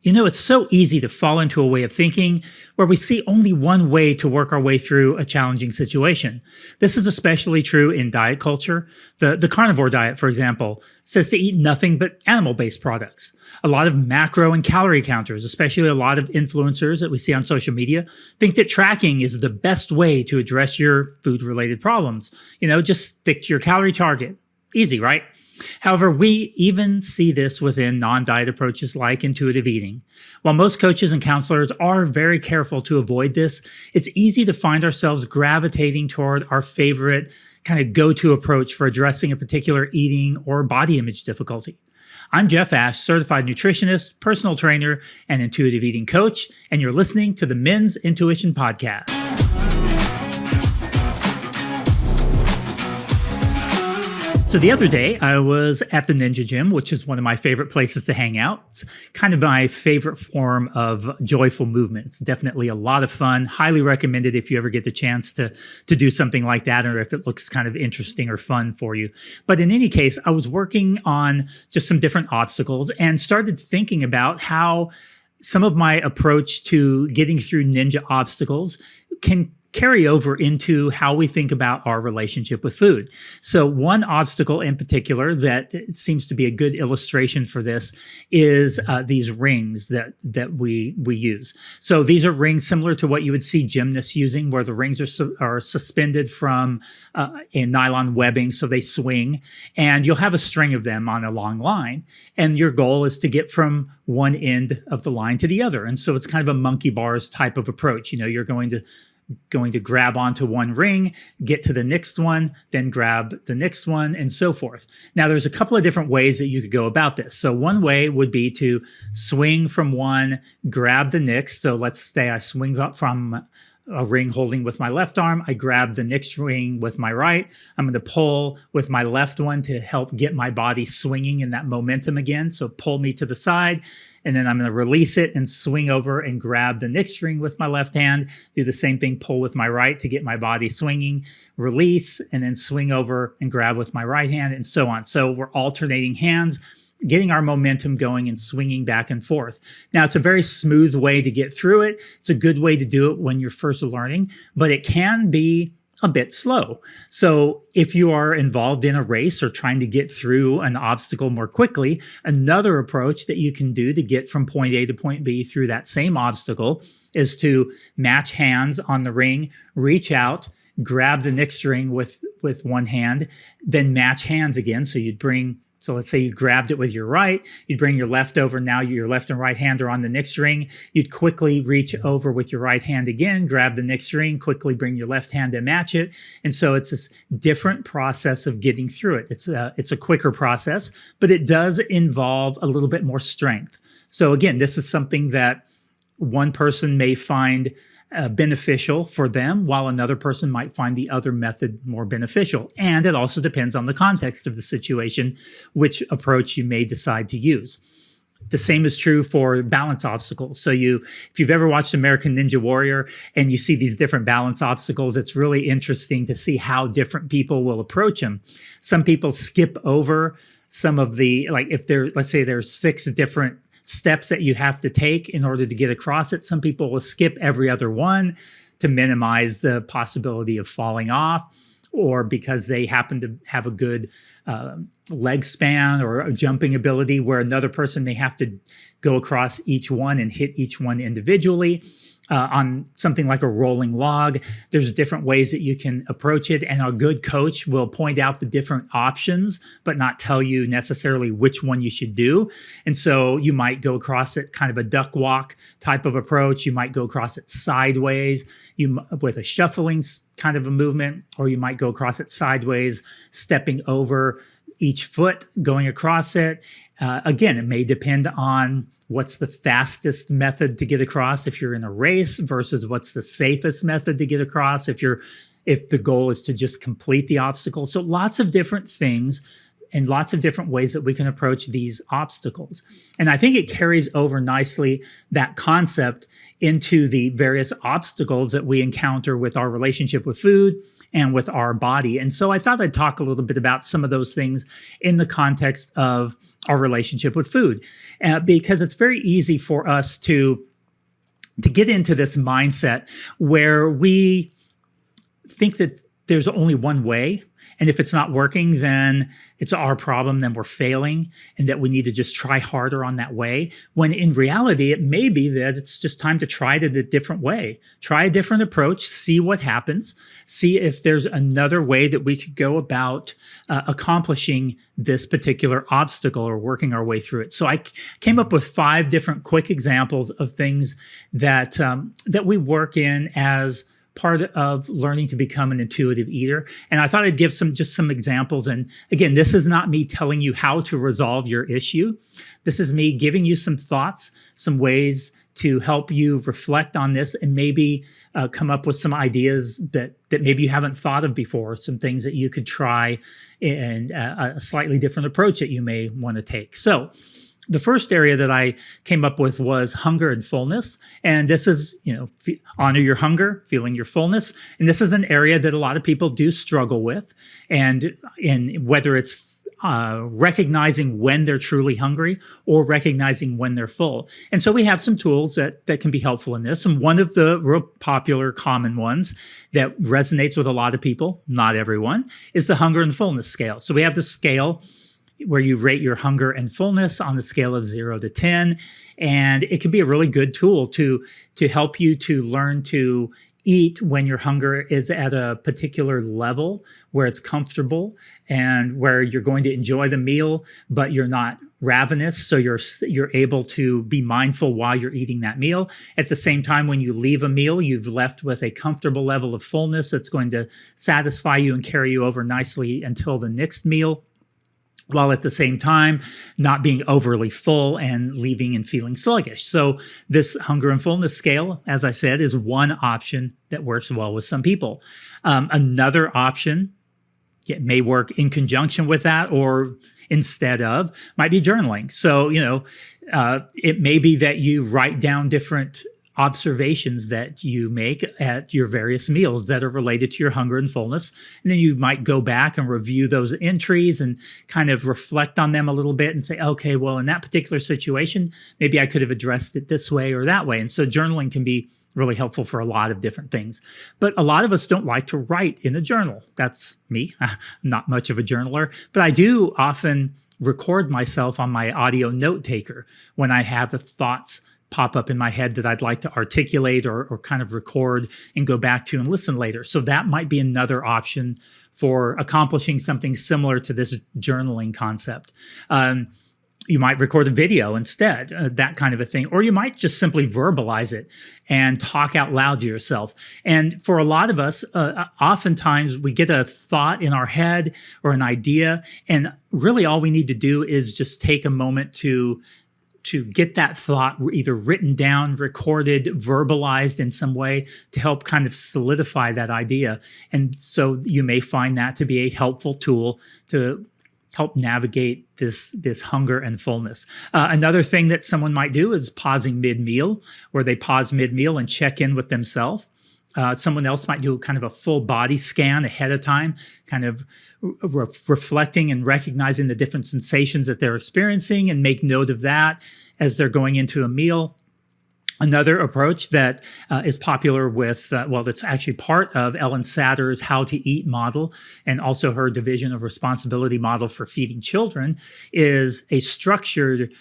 It's so easy to fall into a way of thinking where we see only one way to work our way through a challenging situation. This is especially true in diet culture. The carnivore diet, for example, says to eat nothing but animal-based products. A lot of macro and calorie counters, especially a lot of influencers that we see on social media, think that tracking is the best way to address your food-related problems. Just stick to your calorie target. Easy, right? However, we even see this within non-diet approaches like intuitive eating. While most coaches and counselors are very careful to avoid this, it's easy to find ourselves gravitating toward our favorite kind of go-to approach for addressing a particular eating or body image difficulty. I'm Jeff Ash, certified nutritionist, personal trainer, and intuitive eating coach, and you're listening to the Men's Intuition Podcast. So the other day, I was at the Ninja Gym, which is one of my favorite places to hang out. It's kind of my favorite form of joyful movement. It's definitely a lot of fun. Highly recommended if you ever get the chance to do something like that, or if it looks kind of interesting or fun for you. But in any case, I was working on just some different obstacles and started thinking about how some of my approach to getting through ninja obstacles can carry over into how we think about our relationship with food. So one obstacle in particular that seems to be a good illustration for this is these rings that we use. So these are rings similar to what you would see gymnasts using, where the rings are suspended from a nylon webbing, so they swing, and you'll have a string of them on a long line. And your goal is to get from one end of the line to the other. And so it's kind of a monkey bars type of approach. You're going to grab onto one ring, get to the next one, then grab the next one, and so forth. Now, there's a couple of different ways that you could go about this. So one way would be to swing from one, grab the next. So let's say I swing up from a ring holding with my left arm. I grab the next ring with my right. I'm going to pull with my left one to help get my body swinging in that momentum again. So pull me to the side, and then I'm going to release it and swing over and grab the next ring with my left hand. Do the same thing, pull with my right to get my body swinging, release, and then swing over and grab with my right hand, and so on. So we're alternating hands, getting our momentum going and swinging back and forth. Now, it's a very smooth way to get through it. It's a good way to do it when you're first learning, but it can be a bit slow. So if you are involved in a race or trying to get through an obstacle more quickly, another approach that you can do to get from point A to point B through that same obstacle is to match hands on the ring, reach out, grab the next ring with one hand, then match hands again. So let's say you grabbed it with your right, you'd bring your left over. Now your left and right hand are on the next ring. You'd quickly reach over with your right hand again, grab the next ring, quickly bring your left hand and match it. And so it's this different process of getting through it. It's a quicker process, but it does involve a little bit more strength. So again, this is something that one person may find beneficial for them, while another person might find the other method more beneficial. And it also depends on the context of the situation, which approach you may decide to use. The same is true for balance obstacles. So if you've ever watched American Ninja Warrior and you see these different balance obstacles, it's really interesting to see how different people will approach them. Some people skip over some of let's say there's 6 different steps that you have to take in order to get across it. Some people will skip every other one to minimize the possibility of falling off, or because they happen to have a good leg span or a jumping ability, where another person may have to go across each one and hit each one individually. On something like a rolling log, there's different ways that you can approach it, and a good coach will point out the different options, but not tell you necessarily which one you should do. And so you might go across it kind of a duck walk type of approach. You might go across it sideways with a shuffling kind of a movement, or you might go across it sideways, stepping over each foot, going across it. Again, it may depend on what's the fastest method to get across if you're in a race versus what's the safest method to get across if the goal is to just complete the obstacle. So lots of different things and lots of different ways that we can approach these obstacles. And I think it carries over nicely that concept into the various obstacles that we encounter with our relationship with food and with our body. And so I thought I'd talk a little bit about some of those things in the context of our relationship with food, because it's very easy for us to get into this mindset where we think that there's only one way. And if it's not working, then it's our problem, then we're failing, and that we need to just try harder on that way. When in reality, it may be that it's just time to try it a different way. Try a different approach, see what happens, see if there's another way that we could go about accomplishing this particular obstacle or working our way through it. So I came up with 5 different quick examples of things that that we work in as part of learning to become an intuitive eater. And I thought I'd give some examples. And again, this is not me telling you how to resolve your issue. This is me giving you some thoughts, some ways to help you reflect on this and maybe come up with some ideas that maybe you haven't thought of before, some things that you could try and a slightly different approach that you may want to take. So the first area that I came up with was hunger and fullness. And this is, honor your hunger, feeling your fullness. And this is an area that a lot of people do struggle with. And whether it's recognizing when they're truly hungry or recognizing when they're full. And so we have some tools that can be helpful in this. And one of the real popular, common ones that resonates with a lot of people, not everyone, is the hunger and fullness scale. So we have the scale where you rate your hunger and fullness on the scale of 0 to 10. And it can be a really good tool to help you to learn to eat when your hunger is at a particular level where it's comfortable and where you're going to enjoy the meal, but you're not ravenous. So you're able to be mindful while you're eating that meal. At the same time, when you leave a meal, you've left with a comfortable level of fullness that's going to satisfy you and carry you over nicely until the next meal, while at the same time not being overly full and leaving and feeling sluggish. So this hunger and fullness scale, as I said, is one option that works well with some people. Another option, it may work in conjunction with that or instead of, might be journaling. So, it may be that you write down different observations that you make at your various meals that are related to your hunger and fullness. And then you might go back and review those entries and kind of reflect on them a little bit and say, okay, well, in that particular situation, maybe I could have addressed it this way or that way. And so journaling can be really helpful for a lot of different things. But a lot of us don't like to write in a journal. That's me. I'm not much of a journaler, but I do often record myself on my audio note taker when I have the thoughts pop up in my head that I'd like to articulate or kind of record and go back to and listen later. So that might be another option for accomplishing something similar to this journaling concept. You might record a video instead, that kind of a thing. Or you might just simply verbalize it and talk out loud to yourself. And for a lot of us, oftentimes we get a thought in our head or an idea, and really all we need to do is just take a moment to get that thought either written down, recorded, verbalized in some way to help kind of solidify that idea. And so you may find that to be a helpful tool to help navigate this hunger and fullness. Another thing that someone might do is pausing mid-meal, where they pause mid-meal and check in with themselves. Someone else might do kind of a full body scan ahead of time, kind of reflecting and recognizing the different sensations that they're experiencing and make note of that as they're going into a meal. Another approach that is popular with, that's actually part of Ellen Satter's How to Eat model and also her division of responsibility model for feeding children, is a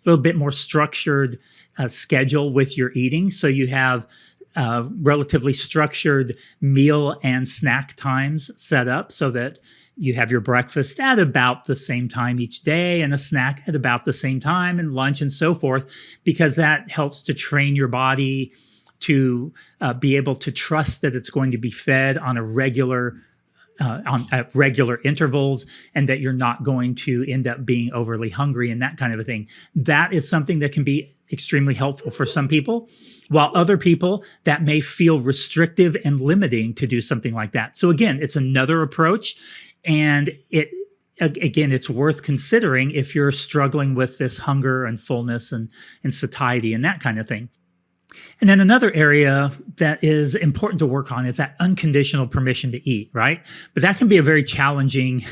little bit more structured schedule with your eating. So you have relatively structured meal and snack times set up so that you have your breakfast at about the same time each day and a snack at about the same time and lunch and so forth, because that helps to train your body to be able to trust that it's going to be fed on at regular intervals, and that you're not going to end up being overly hungry and that kind of a thing. That is something that can be extremely helpful for some people, while other people that may feel restrictive and limiting to do something like that. So again, it's another approach, and it's worth considering if you're struggling with this hunger and fullness and satiety and that kind of thing. And then another area that is important to work on is that unconditional permission to eat, right? But that can be a very challenging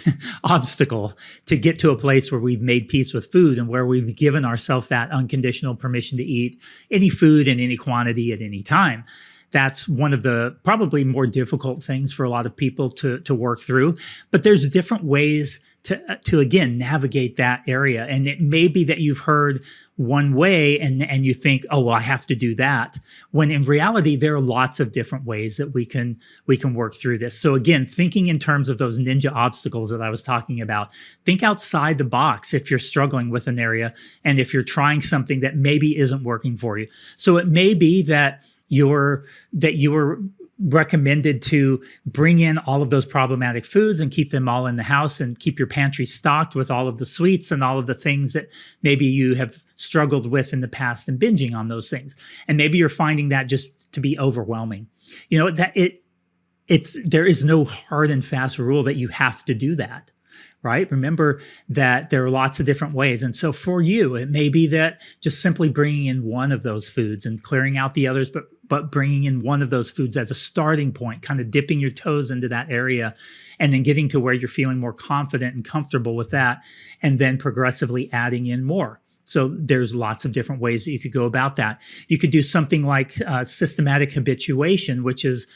obstacle to get to a place where we've made peace with food and where we've given ourselves that unconditional permission to eat any food in any quantity at any time. That's one of the probably more difficult things for a lot of people to work through. But there's different ways to again navigate that area. And it may be that you've heard one way and you think, oh, well, I have to do that. When in reality, there are lots of different ways that we can work through this. So again, thinking in terms of those ninja obstacles that I was talking about, think outside the box if you're struggling with an area and if you're trying something that maybe isn't working for you. So it may be that you were recommended to bring in all of those problematic foods and keep them all in the house and keep your pantry stocked with all of the sweets and all of the things that maybe you have struggled with in the past and binging on those things. And maybe you're finding that just to be overwhelming. You know, that there is no hard and fast rule that you have to do that. Right? Remember that there are lots of different ways. And so for you, it may be that just simply bringing in one of those foods and clearing out the others, but bringing in one of those foods as a starting point, kind of dipping your toes into that area and then getting to where you're feeling more confident and comfortable with that, and then progressively adding in more. So there's lots of different ways that you could go about that. You could do something like systematic habituation, which is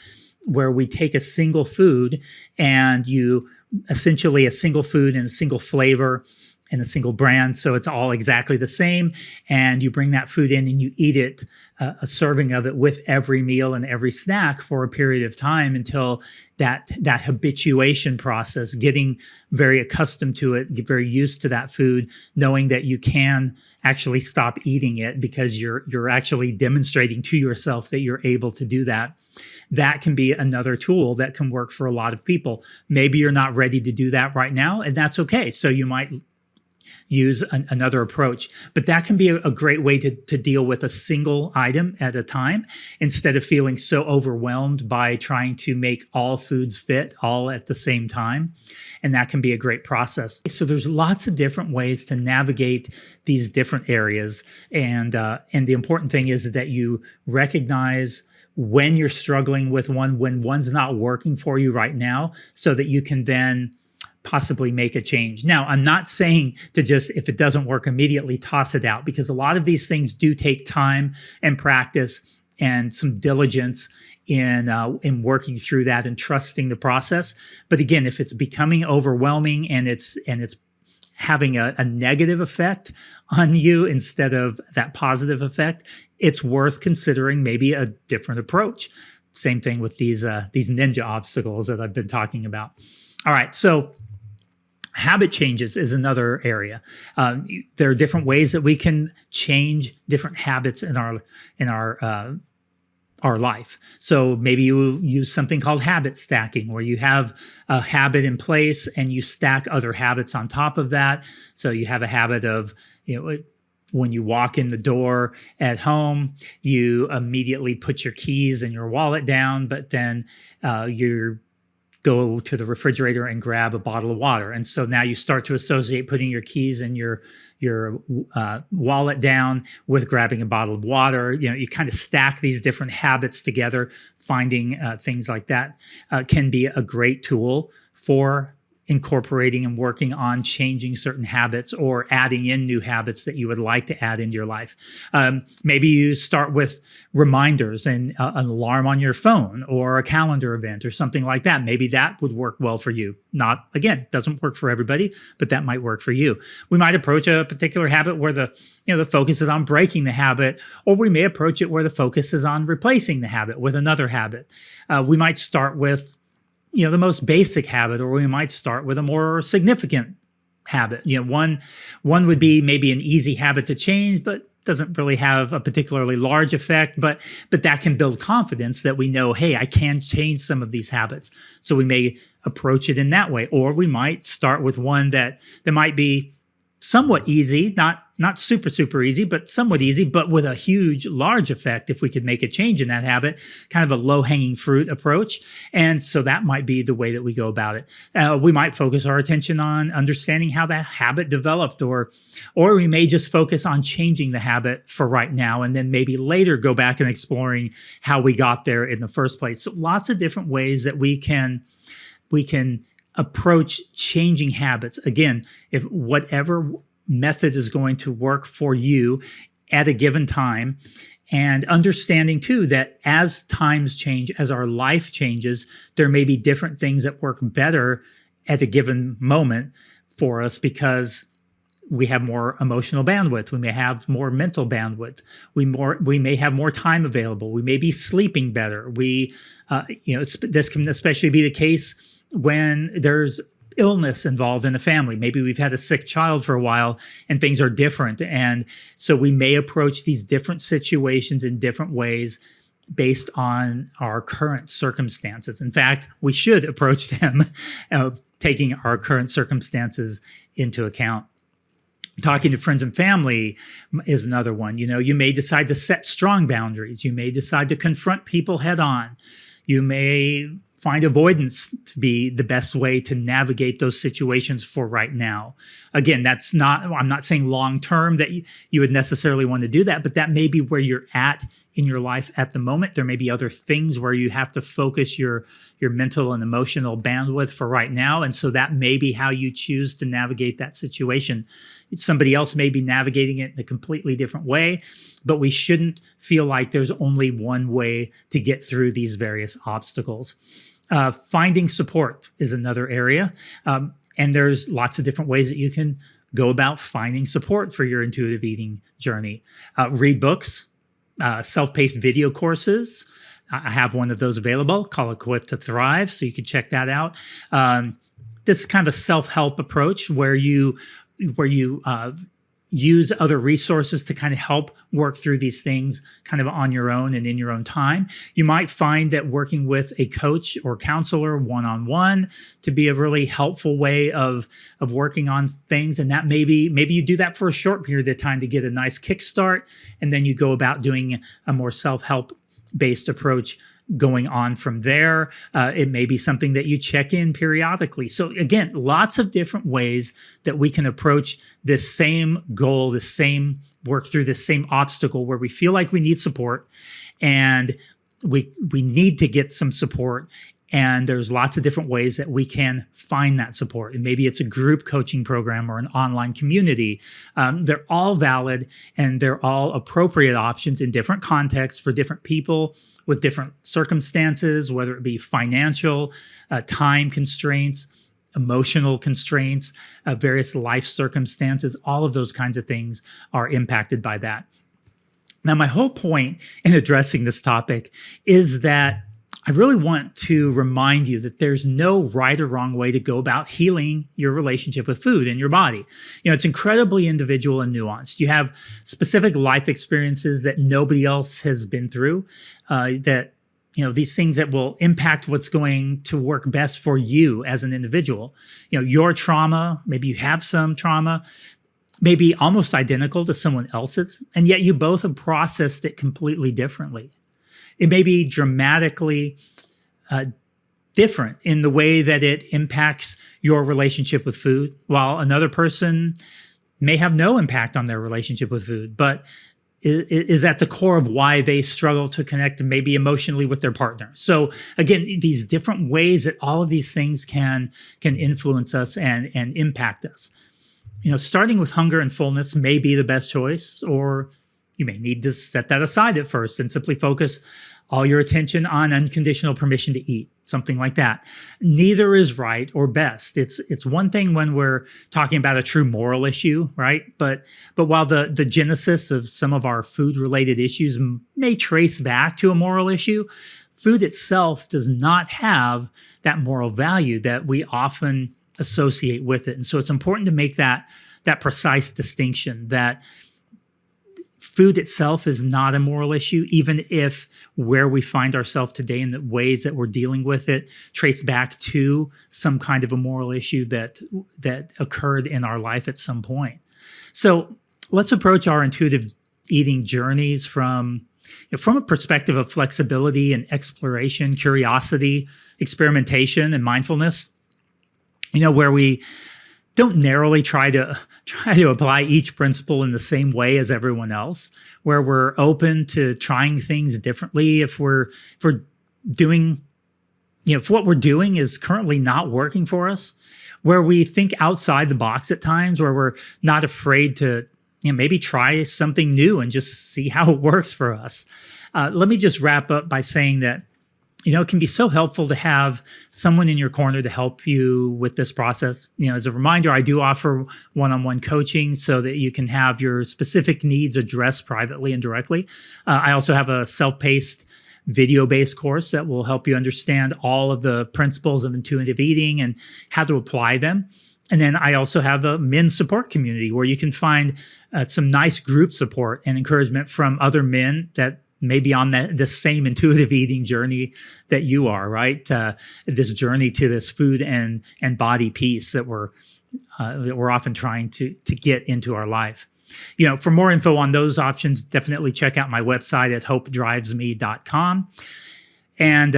where we take a single food and you essentially a single food and a single flavor and a single brand. So it's all exactly the same. And you bring that food in and you eat it, a serving of it with every meal and every snack for a period of time until that habituation process, getting very accustomed to it, get very used to that food, knowing that you can actually stop eating it because you're actually demonstrating to yourself that you're able to do that. That can be another tool that can work for a lot of people. Maybe you're not ready to do that right now, and that's okay. So you might use another approach, but that can be a great way to deal with a single item at a time instead of feeling so overwhelmed by trying to make all foods fit all at the same time. And that can be a great process. So there's lots of different ways to navigate these different areas. And the important thing is that you recognize when you're struggling with one, when one's not working for you right now, so that you can then possibly make a change. Now, I'm not saying to just, if it doesn't work immediately, toss it out, because a lot of these things do take time and practice and some diligence in working through that and trusting the process. But again, if it's becoming overwhelming and it's having a negative effect on you instead of that positive effect, it's worth considering maybe a different approach. Same thing with these ninja obstacles that I've been talking about. All right, so habit changes is another area. There are different ways that we can change different habits in our life. So maybe you use something called habit stacking, where you have a habit in place and you stack other habits on top of that. So you have a habit of, when you walk in the door at home, you immediately put your keys and your wallet down, but then you go to the refrigerator and grab a bottle of water. And so now you start to associate putting your keys and your wallet down with grabbing a bottle of water. You kind of stack these different habits together. Finding things like that can be a great tool for incorporating and working on changing certain habits or adding in new habits that you would like to add into your life. Maybe you start with reminders and an alarm on your phone or a calendar event or something like that. Maybe that would work well for you. Again, doesn't work for everybody, but that might work for you. We might approach a particular habit where the focus is on breaking the habit, or we may approach it where the focus is on replacing the habit with another habit. We might start with the most basic habit, or we might start with a more significant habit. One would be maybe an easy habit to change, but doesn't really have a particularly large effect, but that can build confidence that we know, hey, I can change some of these habits. So we may approach it in that way, or we might start with one that might be somewhat easy, not super easy, but somewhat easy, but with a large effect if we could make a change in that habit, kind of a low-hanging fruit approach. And so that might be the way that we go about it. We might focus our attention on understanding how that habit developed, or we may just focus on changing the habit for right now, and then maybe later go back and exploring how we got there in the first place. So lots of different ways that we can approach changing habits. Again, if whatever method is going to work for you at a given time, and understanding too that as times change, as our life changes, there may be different things that work better at a given moment for us because we have more emotional bandwidth. We may have more mental bandwidth. We may have more time available. We may be sleeping better. This can especially be the case when there's illness involved in a family. Maybe we've had a sick child for a while and things are different. And so we may approach these different situations in different ways based on our current circumstances. In fact, we should approach them taking our current circumstances into account. Talking to friends and family is another one. You may decide to set strong boundaries. You may decide to confront people head on. You may find avoidance to be the best way to navigate those situations for right now. Again, I'm not saying long term that you would necessarily want to do that, but that may be where you're at in your life at the moment. There may be other things where you have to focus your mental and emotional bandwidth for right now. And so that may be how you choose to navigate that situation. Somebody else may be navigating it in a completely different way, but we shouldn't feel like there's only one way to get through these various obstacles. Finding support is another area. And there's lots of different ways that you can go about finding support for your intuitive eating journey. Read books, self-paced video courses. I have one of those available called Equipped to Thrive, so you can check that out. This is kind of a self-help approach where you use other resources to kind of help work through these things kind of on your own and in your own time. You might find that working with a coach or counselor one-on-one to be a really helpful way of working on things. And that maybe you do that for a short period of time to get a nice kickstart, and then you go about doing a more self-help based approach going on from there. It may be something that you check in periodically. So again, lots of different ways that we can approach this same goal, work through this same obstacle where we feel like we need support and we need to get some support. And there's lots of different ways that we can find that support. And maybe it's a group coaching program or an online community. They're all valid and they're all appropriate options in different contexts for different people with different circumstances, whether it be financial, time constraints, emotional constraints, various life circumstances. All of those kinds of things are impacted by that. Now, my whole point in addressing this topic is that I really want to remind you that there's no right or wrong way to go about healing your relationship with food and your body. It's incredibly individual and nuanced. You have specific life experiences that nobody else has been through, these things that will impact what's going to work best for you as an individual. Your trauma, maybe you have some trauma, may be almost identical to someone else's, and yet you both have processed it completely differently. It may be dramatically different in the way that it impacts your relationship with food, while another person may have no impact on their relationship with food, but is at the core of why they struggle to connect maybe emotionally with their partner. So again, these different ways that all of these things can influence us and impact us. Starting with hunger and fullness may be the best choice, or you may need to set that aside at first and simply focus all your attention on unconditional permission to eat, something like that. Neither is right or best. It's one thing when we're talking about a true moral issue, right? But while the genesis of some of our food-related issues may trace back to a moral issue, food itself does not have that moral value that we often associate with it. And so it's important to make that precise distinction that food itself is not a moral issue, even if where we find ourselves today and the ways that we're dealing with it trace back to some kind of a moral issue that occurred in our life at some point. So let's approach our intuitive eating journeys from a perspective of flexibility and exploration, curiosity, experimentation, and mindfulness. Where we don't narrowly try to apply each principle in the same way as everyone else, where we're open to trying things differently if we're doing, if what we're doing is currently not working for us, where we think outside the box at times, where we're not afraid to maybe try something new and just see how it works for us. Let me just wrap up by saying that it can be so helpful to have someone in your corner to help you with this process. As a reminder, I do offer one-on-one coaching so that you can have your specific needs addressed privately and directly. I also have a self-paced video-based course that will help you understand all of the principles of intuitive eating and how to apply them. And then I also have a men's support community where you can find some nice group support and encouragement from other men that may be on the same intuitive eating journey that you are, right? This journey to this food and body peace that we're often trying to get into our life. For more info on those options, definitely check out my website at hopedrivesme.com. And,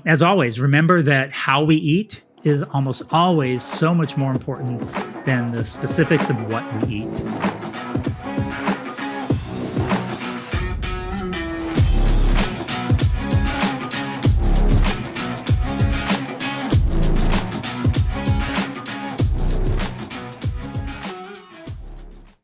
as always, remember that how we eat is almost always so much more important than the specifics of what we eat.